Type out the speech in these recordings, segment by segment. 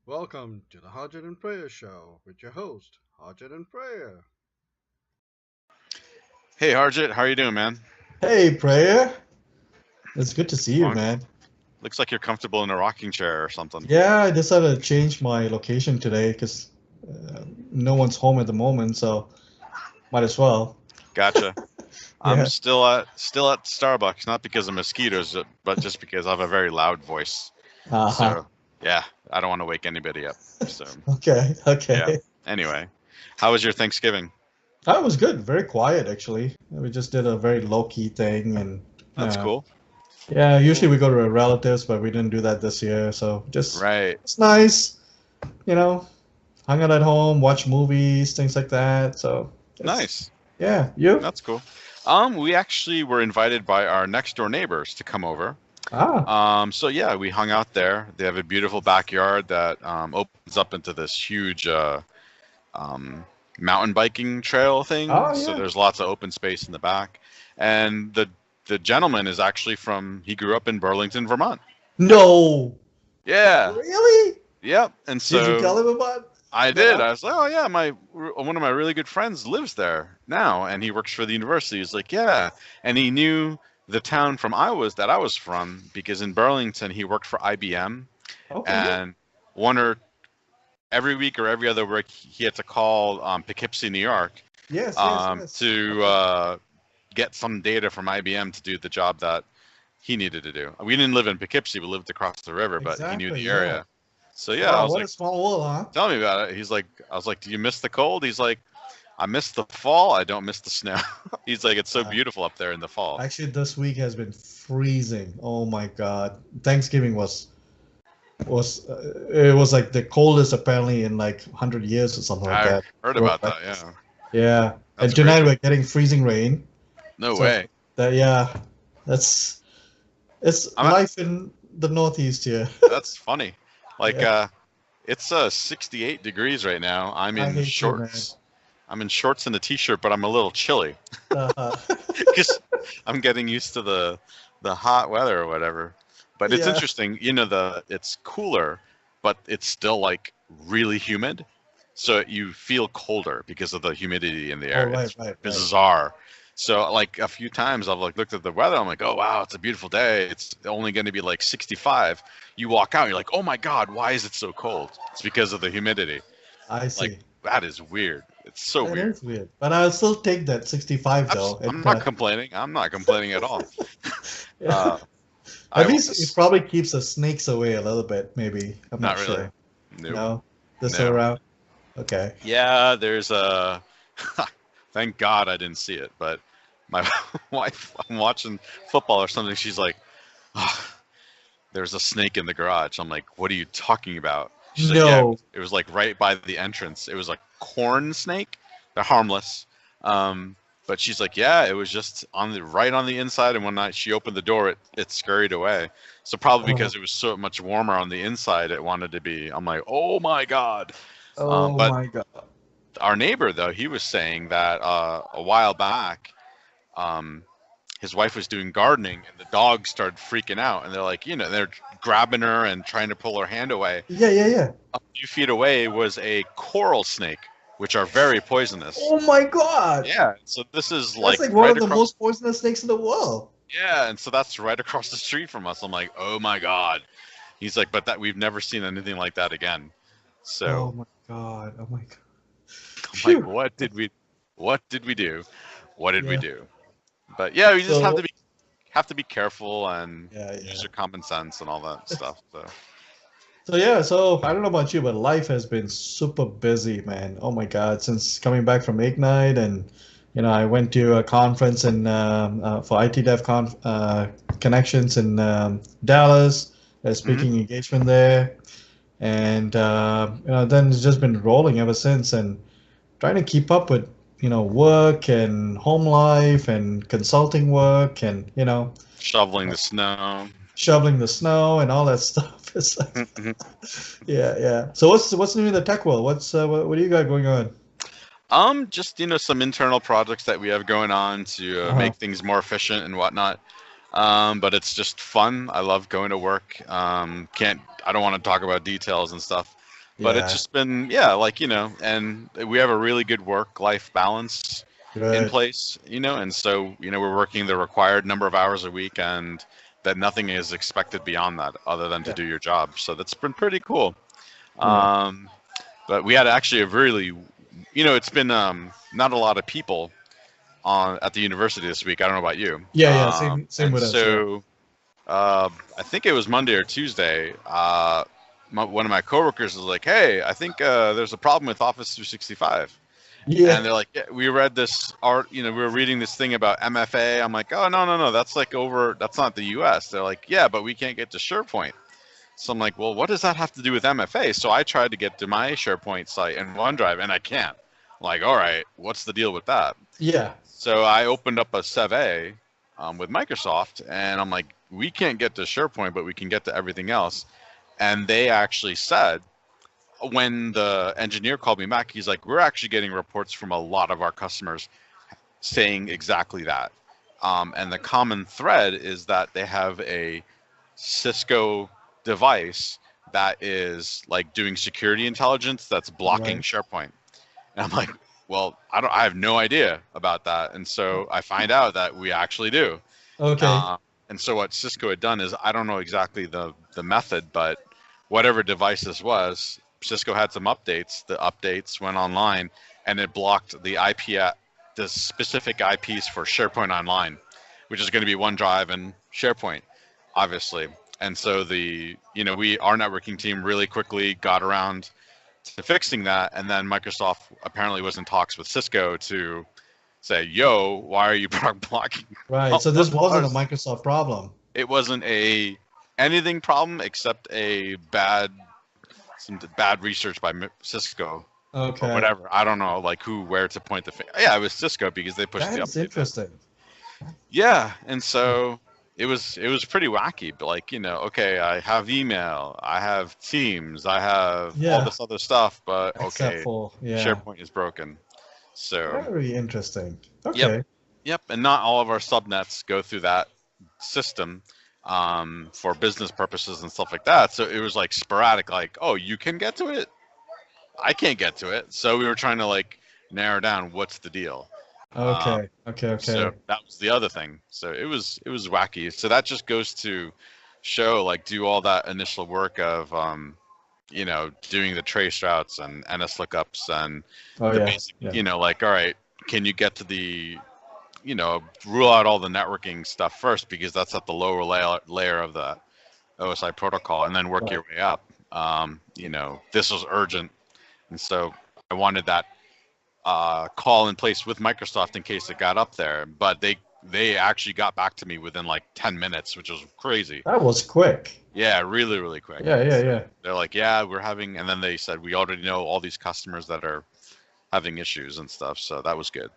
Welcome to the Harjit and Prayer Show with your host, Harjit and Prayer. Hey Harjit, how are you doing, man? Hey, Prayer. It's good to see you, Long. man. Looks like you're comfortable in a rocking chair or something. Yeah, I decided to change my location today because no one's home at the moment, so might as well. Gotcha. I'm Yeah. still at Starbucks, not because of mosquitoes, but just because I have a very loud voice. Uh-huh. So yeah, I don't want to wake anybody up. So Okay, yeah. okay. Anyway, how was your Thanksgiving? That was good. Very quiet, actually. We just did a very low-key thing, and That's cool. yeah, usually we go to our relatives, but we didn't do that this year, so just Right. it's nice, you know, hung out at home, watch movies, things like that. So it's Nice. yeah, you? That's cool. We actually were invited by our next door neighbors to come over. Ah, So yeah, we hung out there. They have a beautiful backyard that opens up into this huge um, mountain biking trail thing. oh So yeah. there's lots of open space in the back. And the gentleman is actually he grew up in Burlington, Vermont. No. Yeah. Really? Yep. And Did you so tell him about I did. that? I was like, oh yeah, my one of my really good friends lives there now, and he works for the university. He's like, yeah, and he knew the town from that I was from because in Burlington he worked for IBM, Okay, yeah. and one or every week or every other week he had to call Poughkeepsie, New York, Yes, yes, yes. to Okay. get some data from IBM to do the job that he needed to do. We didn't live in Poughkeepsie; we lived across the river, but he knew Exactly, the yeah. area. So yeah, I Wow, was what like, a small world, huh? tell me about it. I was like, do you miss the cold? He's like, I miss the fall. I don't miss the snow. He's like, it's so Uh, beautiful up there in the fall. Actually, this week has been freezing. Oh my God. Thanksgiving was it was like the coldest apparently in like 100 years or something like I that. heard Broke about that. records. Yeah, Yeah. that's And tonight crazy. we're getting freezing rain. No So way. that yeah, that's it's I'm. life in the Northeast here. That's funny. Like, Yeah. it's 68 degrees right now. I'm I in hate you, man. shorts. I'm in shorts and a t-shirt, but I'm a little chilly Uh-huh. because I'm getting used to the hot weather or whatever. But it's Yeah. interesting, it's cooler, but it's still like really humid. So you feel colder because of the humidity in the Oh, air. right, It's right, right. bizarre. So like a few times I've like looked at the weather, I'm like, oh wow, it's a beautiful day. It's only going to be like 65. You walk out, you're like, oh my God, why is it so cold? It's because of the humidity. I Like see. that is weird. It's so That weird. is weird. But I'll still take that 65 though. I'm not complaining. I'm not complaining at all. Yeah. Uh, I At least it was probably keeps the snakes away a little bit, maybe. I'm not not really. sure. Nope. No? They're still No. around? Okay. Yeah, there's a. Thank God I didn't see it, but my wife, I'm watching football or something. She's like, oh, "There's a snake in the garage." I'm like, "What are you talking about?" She's like, "Yeah, No. it was like right by the entrance. It was a corn snake. They're harmless." Um, but she's like, "Yeah, it was just right on the inside, and when she opened the door, it scurried away. So probably Oh, because it was so much warmer on the inside, it wanted to be." I'm like, "Oh my God." oh But my God. our neighbor though, he was saying that a while back, um, his wife was doing gardening and the dogs started freaking out, and they're like, they're grabbing her and trying to pull her hand away. Yeah, yeah, yeah. A few feet away was a coral snake, which are very poisonous. Oh my God. Yeah, so this is That's like like one right of the across. most poisonous snakes in the world. Yeah, and so that's right across the street from us. I'm like, oh my God. He's like, but that we've never seen anything like that again. Oh So my God. Oh my God. I'm like, Phew. what did we do? What did we Yeah. do? But yeah, we just So, have to be careful and yeah, use yeah. your common sense and all that stuff. So So yeah, so I don't know about you, but life has been super busy, man. Oh my God, since coming back from Ignite, and I went to a conference for IT Dev Connections in Dallas, a hmm speaking engagement there, and then it's just been rolling ever since, and trying to keep up with work and home life and consulting work and shoveling the snow. shoveling the snow and all that stuff. It's like yeah, yeah. So what's new in the tech world? What do you got going on? Just some internal projects that we have going on to Uh-huh. make things more efficient and whatnot. But it's just fun. I love going to work. I don't want to talk about details and stuff. But it's Yeah. just been, yeah, like, and we have a really good work-life balance in Good. place, and so, we're working the required number of hours a week, and that nothing is expected beyond that other than to Yeah. do your job. So that's been pretty cool. Yeah. Um, but we had actually a really, it's been not a lot of people on at the university this week. I don't know about you. Yeah. Yeah. Same And with us. Yeah. so I think it was Monday or Tuesday. One of my coworkers was like, "Hey, I think there's a problem with Office 365." Yeah. And they're like, yeah, "We read this art. We were reading this thing about MFA." I'm like, "Oh, no, no, no. That's like over. That's not the U.S." They're like, "Yeah, but we can't get to SharePoint." So I'm like, "Well, what does that have to do with MFA?" So I tried to get to my SharePoint site in OneDrive, and I can't. I'm like, all right, what's the deal with that? Yeah. So I opened up a Seve with Microsoft, and I'm like, we can't get to SharePoint, but we can get to everything else. And they actually said, when the engineer called me back, he's like, we're actually getting reports from a lot of our customers saying exactly that. And the common thread is that they have a Cisco device that is like doing security intelligence that's blocking Right. SharePoint. And I'm like, well, I have no idea about that. And so I find out that we actually do. Okay. Uh, and so what Cisco had done is, I don't know exactly the method, but whatever device this was, Cisco had some updates. The updates went online, and it blocked the specific IPs for SharePoint Online, which is going to be OneDrive and SharePoint, obviously. And so our networking team really quickly got around to fixing that, and then Microsoft apparently was in talks with Cisco to say, "Yo, why are you blocking?" Right. So this wasn't a ours?" Microsoft problem. It wasn't a anything problem except some bad research by Cisco or Okay. whatever. I don't know, like where to point the finger. Yeah, it was Cisco because they pushed That the is update out. interesting. Yeah, and so it was pretty wacky. But like, okay, I have email, I have Teams, I have all Yeah. this other stuff, but Except okay, for, yeah. SharePoint is broken. So Very interesting. yep, Okay. yep, and not all of our subnets go through that system for business purposes and stuff like that. So it was like sporadic, like, oh, you can get to it, I can't get to it. So we were trying to like narrow down what's the deal. Um, Okay. Okay. so Okay. that was the other thing. So it was wacky. So that just goes to show, like, do all that initial work of doing the trace routes and NS lookups and Oh the yeah. basic, Yeah. like, all right, can you get to the rule out all the networking stuff first, because that's at the lower layer of the OSI protocol, and then work Right. your way up. This was urgent, and so I wanted that call in place with Microsoft in case it got up there. But they actually got back to me within like 10 minutes, which was crazy. That was quick. Yeah, really, really quick. Yeah. Yeah. So Yeah. they're like, yeah, we're having, and then they said, we already know all these customers that are having issues and stuff. So that was good.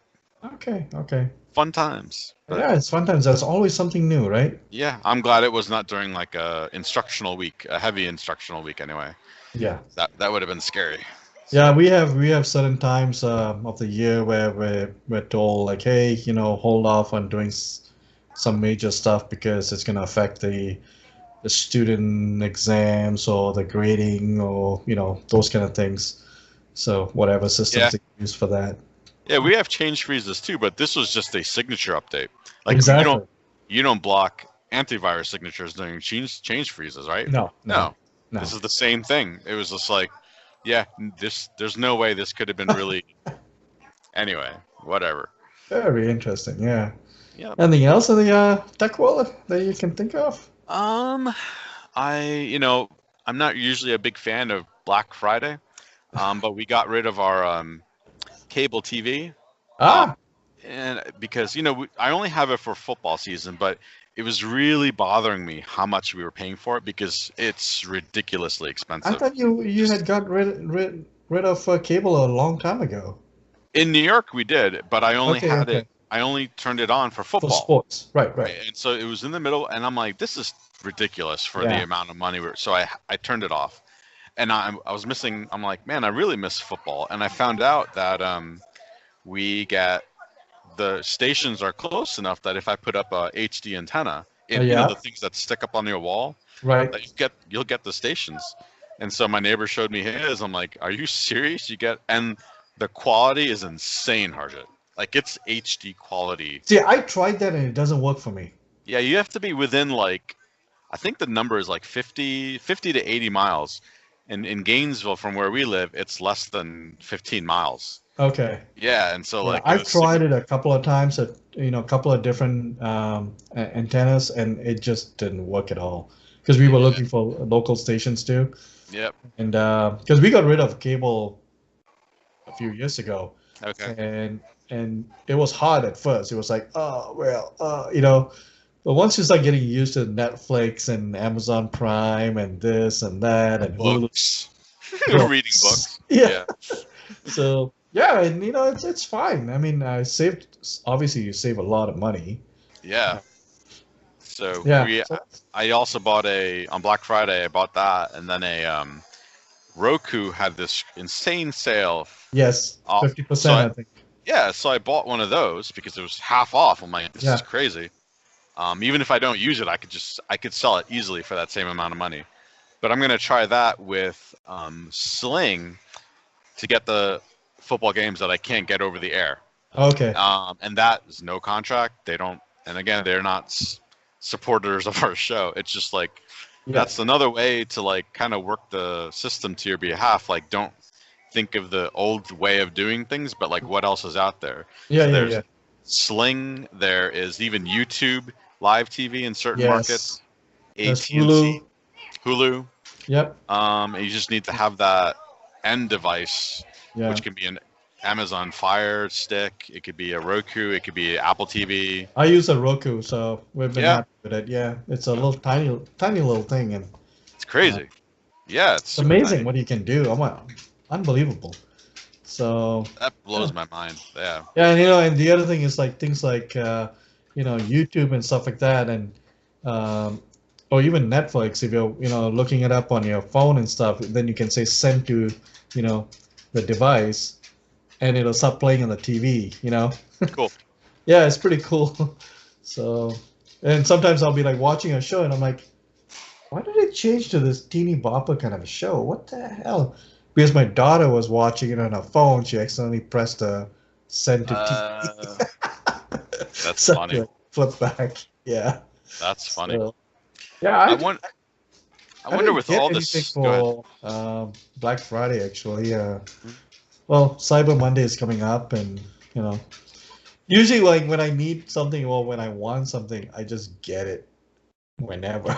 Okay. Okay. Fun times. But Yeah. It's sometimes there's always something new, right? yeah, I'm glad it was not during like a instructional week, a heavy instructional week anyway. Yeah. That would have been scary. Yeah, we have certain times of the year where we're told like, hey, hold off on doing some major stuff because it's going to affect the student exams or the grading or those kind of things. So whatever systems Yeah. they use for that. Yeah, we have change freezes too, but this was just a signature update. Like, Exactly. you don't block antivirus signatures during change freezes, right? No, no, no. This is the same thing. It was just like, yeah, there's no way this could have been really. Anyway, whatever. Very interesting. Yeah. Yeah. Anything else in the tech world that you can think of? I'm not usually a big fan of Black Friday, but we got rid of our cable TV. Um, Ah, and because I only have it for football season, but it was really bothering me how much we were paying for it because it's ridiculously I expensive. thought you had got rid of cable a long time ago. In New York, we did, but I only Okay, had okay. it. I only turned it on for For football, sports. Right, right. right? And so it was in the middle, and I'm like, this is ridiculous for the Yeah. amount of money. So I turned it off, and I was missing. I'm like, man, I really miss football, and I found out that we get the stations are close enough that if I put up a HD antenna, Yeah. the things that stick up on your wall, Right. that you'll get the stations. And so my neighbor showed me his. I'm like, are you serious? And the quality is insane, Harjit. Like it's HD quality. See, I tried that and it doesn't work for me. Yeah, you have to be within like, I think the number is like 50 to 80 miles. And in Gainesville, from where we live, it's less than 15 miles. Okay. Yeah, and so Yeah, like I've tried it a couple of times at a couple of different antennas, and it just didn't work at all. Because we were looking for local stations too, Yep. and because we got rid of cable a few years ago, Okay. and it was hard at first. It was like, oh well, but once you start getting used to Netflix and Amazon Prime and this and that and Hulu, Books. well, Reading books. yeah. So yeah, and it's fine. I mean, obviously you save a lot of money. Yeah. So Yeah. I also bought on Black Friday. I bought that, and then Roku had this insane sale. Yes, So 50%, I think. yeah, so I bought one of those because it was half off. I'm like, this Yeah. is crazy. Even if I don't use it, I could sell it easily for that same amount of money. But I'm gonna try that with Sling to get the football games that I can't get over the air. Okay. And that is no contract. They don't, and again, they're not supporters of our show. It's just like that's another way to like kind of work the system to your behalf. Like, don't think of the old way of doing things, but like what else is out there? Yeah, So yeah, there's yeah. Sling. There is even YouTube live TV in certain Yes. markets. There's AT&T, Hulu. Yep. And you just need to have that end device, Yeah. which can be an Amazon Fire Stick. It could be a Roku. It could be Apple TV. I use a Roku, so we've been Yeah. happy with it. Yeah, it's a little tiny little thing, and It's crazy. Yeah, it's super amazing tiny. what you can do. Unbelievable. So That blows my mind. Yeah. yeah, and the other thing is like things like YouTube and stuff like that, and or even Netflix. If you're looking it up on your phone and stuff, then you can say send to the device, and it'll start playing on the TV. Cool. Yeah, it's pretty cool. So, and sometimes I'll be like watching a show, and I'm like, why did it change to this teeny bopper kind of a show? What the hell? Because my daughter was watching it on her phone, she accidentally pressed the send to TV. That's So, funny. flip back. Yeah. That's funny. So, yeah, I I wonder didn't with get all anything this. Go ahead. for Black Friday actually. Well, Cyber Monday is coming up, and usually like when I need something or when I want something, I just get it whenever.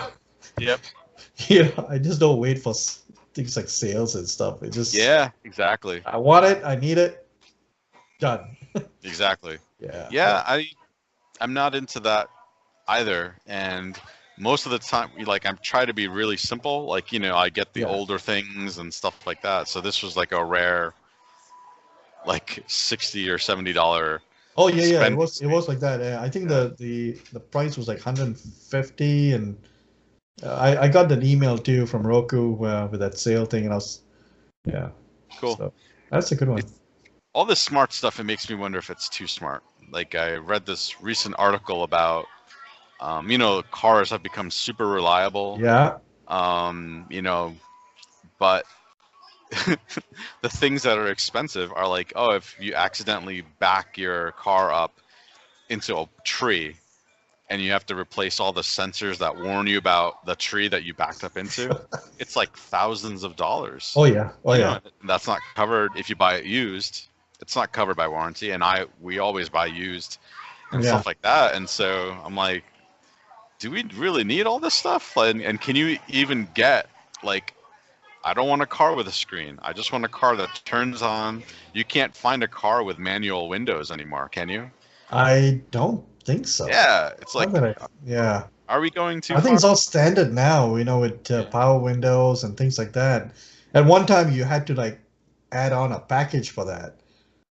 Yep. I just don't wait for things like sales and stuff. It just Yeah, exactly. I want it, I need it, done. Exactly. Yeah. Yeah, I'm not into that either. And most of the time, like I'm trying to be really simple. Like, I get the Yeah. older things and stuff like that. So this was like a rare, like $60 or $70. Oh yeah, yeah. spend- It was like that. I think the price was like 150, and I got an email too from Roku with that sale thing, and yeah. Cool. So that's a good one. All this smart stuff, it makes me wonder if it's too smart. Like I read this recent article about, cars have become super reliable. Yeah. But the things that are expensive are like, oh, if you accidentally back your car up into a tree and you have to replace all the sensors that warn you about the tree that you backed up into, it's like thousands of dollars. Oh yeah. Oh You yeah. know, that's not covered if you buy it used. It's not covered by warranty, and we always buy used and Yeah. stuff like that. And so I'm like, do we really need all this stuff? And can you even get like, I don't want a car with a screen. I just want a car that turns on. You can't find a car with manual windows anymore, can you? I don't think so. Yeah, it's like, yeah. are we going too I think far? it's all standard now, with power windows and things like that. At one time, you had to like add on a package for that.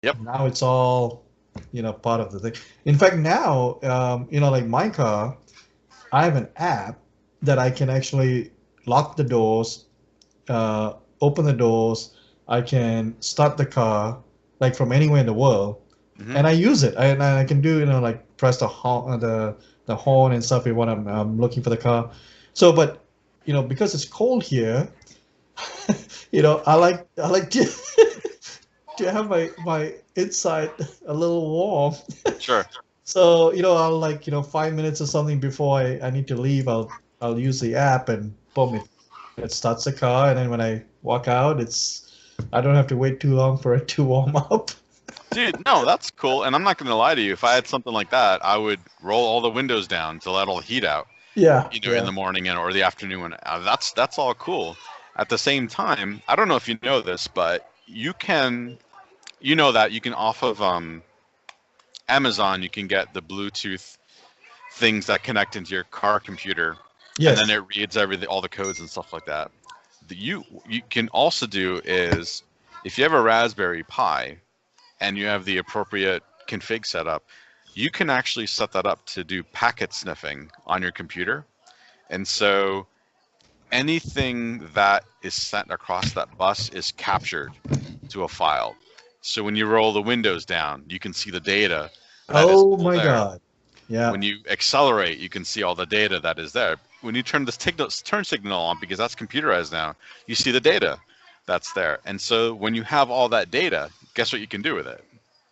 Yep. Now it's all, part of the thing. In fact, now, like my car, I have an app that I can actually lock the doors, open the doors. I can start the car like from anywhere in the world, Mhm. and I use it. And I can do, like press the horn, the horn and stuff when I'm looking for the car. So, but because it's cold here, I like to to have my inside a little warm. Sure. So, I'll like, 5 minutes or something before I need to leave, I'll use the app and boom, it starts the car, and then when I walk out, I don't have to wait too long for it to warm up. Dude, no, that's cool. And I'm not going to lie to you. If I had something like that, I would roll all the windows down to let all the heat out, Yeah, in yeah. the morning or the afternoon. That's all cool. At the same time, I don't know if you know this, but that you can off of Amazon, you can get the Bluetooth things that connect into your car computer, and then Yes. it reads everything, all the codes and stuff like that. You can also do is if you have a Raspberry Pi and you have the appropriate config set up, you can actually set that up to do packet sniffing on your computer. And so anything that is sent across that bus is captured to a file. So when you roll the windows down, you can see the data that is Oh all my there. God. Yeah. When you accelerate, you can see all the data that is there. When you turn this turn signal on, because that's computerized now, you see the data that's there. And so when you have all that data, guess what you can do with it?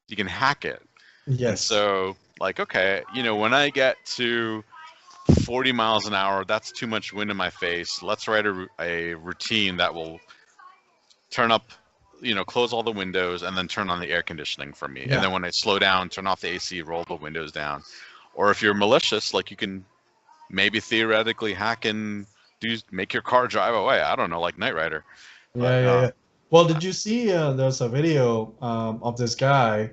You can hack it. And Yes. so, like, okay, when I get to 40 miles an hour, that's too much wind in my face. Let's write a routine that will turn up, close all the windows and then turn on the air conditioning for me. And Yeah. then when I slow down, turn off the AC, roll the windows down. Or if you're malicious, like you can maybe theoretically hack and make your car drive away. I don't know, like Knight Rider. Yeah, But yeah, yeah. Well, did you see there's a video of this guy.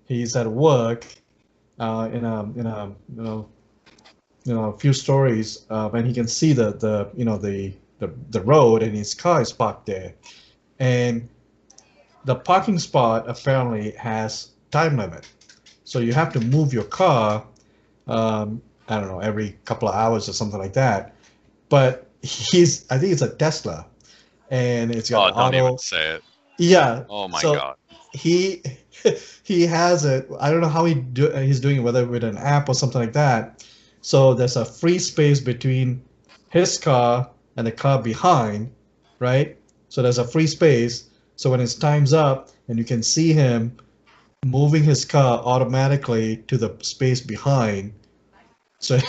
He's at work a few stories, and he can see the road, and his car is parked there. And the parking spot apparently has time limit. So you have to move your car, I don't know, every couple of hours or something like that. But I think it's a Tesla, and it's got oh, the don't even auto. say it. Yeah. Oh my So God. he he has it. I don't know how he's doing it, whether with an app or something like that. So there's a free space between his car and the car behind, right? So there's a free space. So when his time's up, and you can see him moving his car automatically to the space behind. So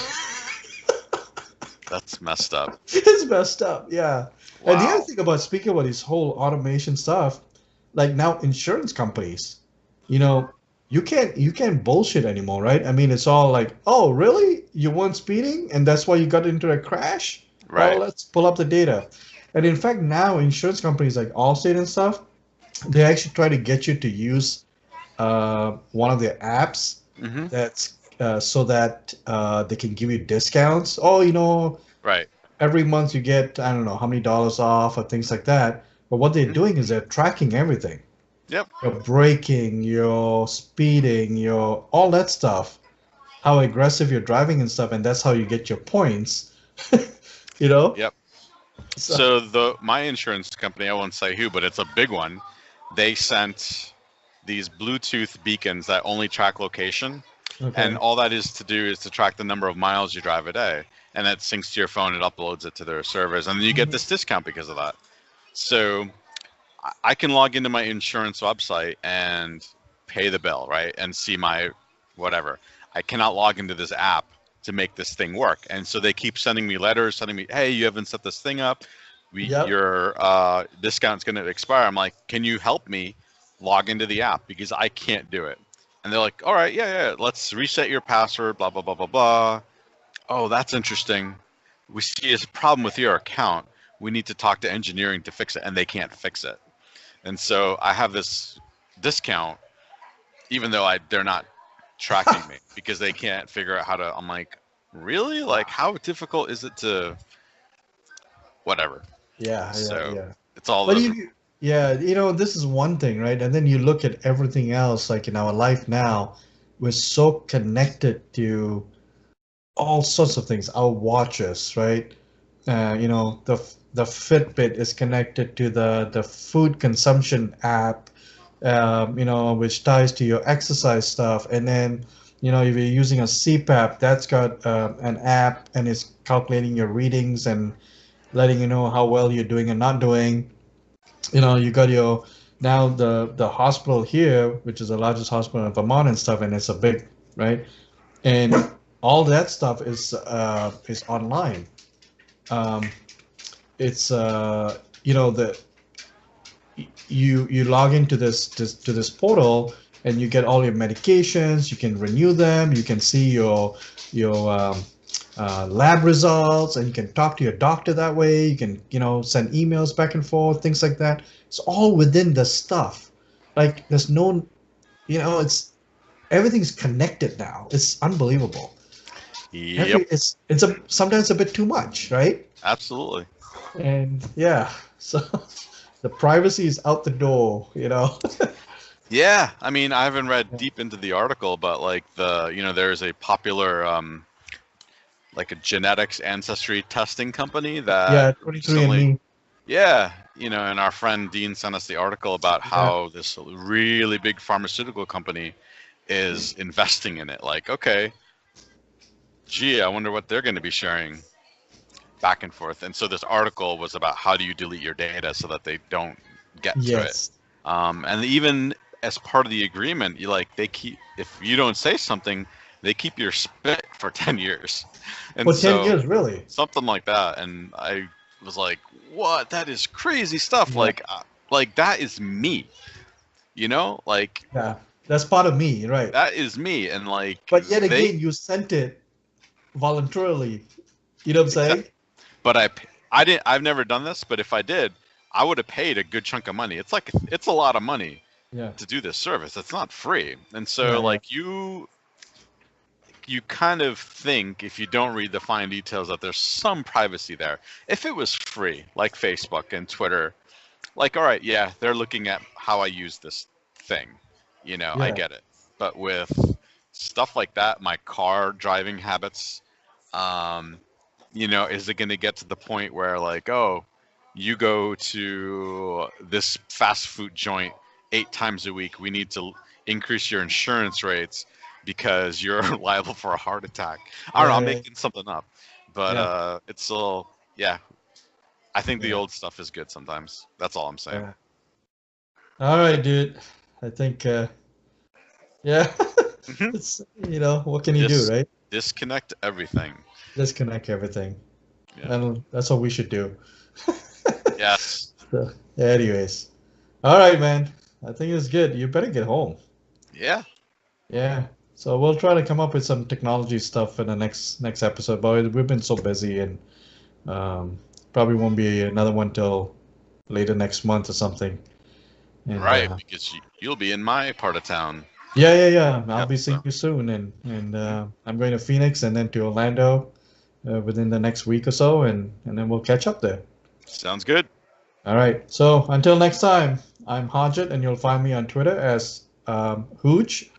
That's messed up. it's messed up, yeah. And the other Wow. thing speaking about this whole automation stuff, like now insurance companies, you can't bullshit anymore, right? I mean, it's all like, oh, really? You weren't speeding, and that's why you got into a crash? Well, Right. let's pull up the data. And in fact, now insurance companies like Allstate and stuff, they actually try to get you to use one of their apps Mm-hmm. that's so that they can give you discounts. Oh, Right. every month you get, I don't know how many dollars off or things like that. But what they're Mhm. doing is they're tracking everything. Yep. Your braking, your speeding, your all that stuff, how aggressive you're driving and stuff, and that's how you get your points. You know? Yep. So, So my insurance company, I won't say who, but it's a big one. They sent these Bluetooth beacons that only track location, and okay. all that is to do is to track the number of miles you drive a day, and that syncs to your phone. It uploads it to their servers, and then you get Mhm. this discount because of that. So I can log into my insurance website and pay the bill, right, and see my whatever. I cannot log into this app to make this thing work, and so they keep sending me letters, sending me, "Hey, you haven't set this thing up. Yep. Your discount's going to expire." I'm like, "Can you help me log into the app because I can't do it?" And they're like, "All right, yeah, yeah, let's reset your password, blah blah blah blah blah." Oh, that's interesting. We see a problem with your account. We need to talk to engineering to fix it, and they can't fix it. And so I have this discount, even though they're not tracking me because they can't figure out how to. I'm like, really? Like, Wow. how difficult is it to whatever? Yeah, yeah, So yeah. it's all But those. yeah, this is one thing, right? And then you look at everything else, like in our life now, we're so connected to all sorts of things. Our watches, right? The Fitbit is connected to the food consumption app, which ties to your exercise stuff. And then, if you're using a CPAP, that's got an app and it's calculating your readings and letting you know how well you're doing and not doing. You got your now the hospital here, which is the largest hospital in Vermont and stuff, and it's a big, right? And all that stuff is online. Um, it's the you log into this portal and you get all your medications. You can renew them. You can see your lab results, and you can talk to your doctor that way. You can send emails back and forth, things like that. It's all within the stuff. Like there's no, it's everything's connected now. It's unbelievable. Yep, It's sometimes a bit too much, right? absolutely. And yeah, so the privacy is out the door. Yeah, I mean, I haven't read deep into the article, but like there's a popular like a genetics ancestry testing company that Yeah, 23 and recently, Me. yeah, and our friend Dean sent us the article about Yeah, how this really big pharmaceutical company is investing in it. Like, okay, gee, I wonder what they're going to be sharing back and forth. And so this article was about how do you delete your data so that they don't get to it. yes. And even as part of the agreement, they keep, if you don't say something, they keep your spit for 10 years. And For 10 so years, really? something like that. And I was like, what? That is crazy stuff. Yeah, Like that is me, like yeah. That's part of me, right? that is me. And like But yet they, again, you sent it voluntarily. You know what I'm saying? but I didn't, I've never done this, but if I did, I would have paid a good chunk of money. It's a lot of money Yeah, to do this service. It's not free. And so yeah, yeah, like you kind of think, if you don't read the fine details, that there's some privacy there. If it was free, like Facebook and Twitter, like, all right, yeah, they're looking at how I use this thing. I yeah, get it. But with stuff like that, my car driving habits, um, is it going to get to the point where, like, oh, you go to this fast food joint 8 times a week, we need to increase your insurance rates because you're liable for a heart attack? I don't know, yeah, I'm yeah, making something up. But yeah, it's still, yeah, I think the yeah, old stuff is good sometimes. That's all I'm saying. yeah. All right, dude. I think, yeah, Hmm. what can you do, right? Disconnect everything. Disconnect everything. Yeah. And that's what we should do. Yes. So, anyways. All right, man. I think it's good. You better get home. Yeah. Yeah. So we'll try to come up with some technology stuff in the next episode. But we've been so busy, and um, probably won't be another one till later next month or something. And Right, because you'll be in my part of town. yeah, yeah, yeah. I'll Yep. be So seeing you soon, and mhm. I'm going to Phoenix and then to Orlando within the next week or so, and then we'll catch up there. Sounds good. All right. So until next time, I'm Harjit, and you'll find me on Twitter as Hooj.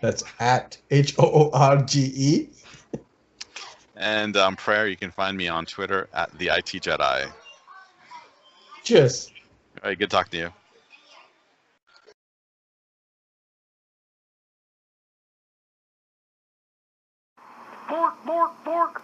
That's at Hoorge. And Prayer, you can find me on Twitter at the IT Jedi. All Cheers. right, good talking to you. Bork, bork, bork.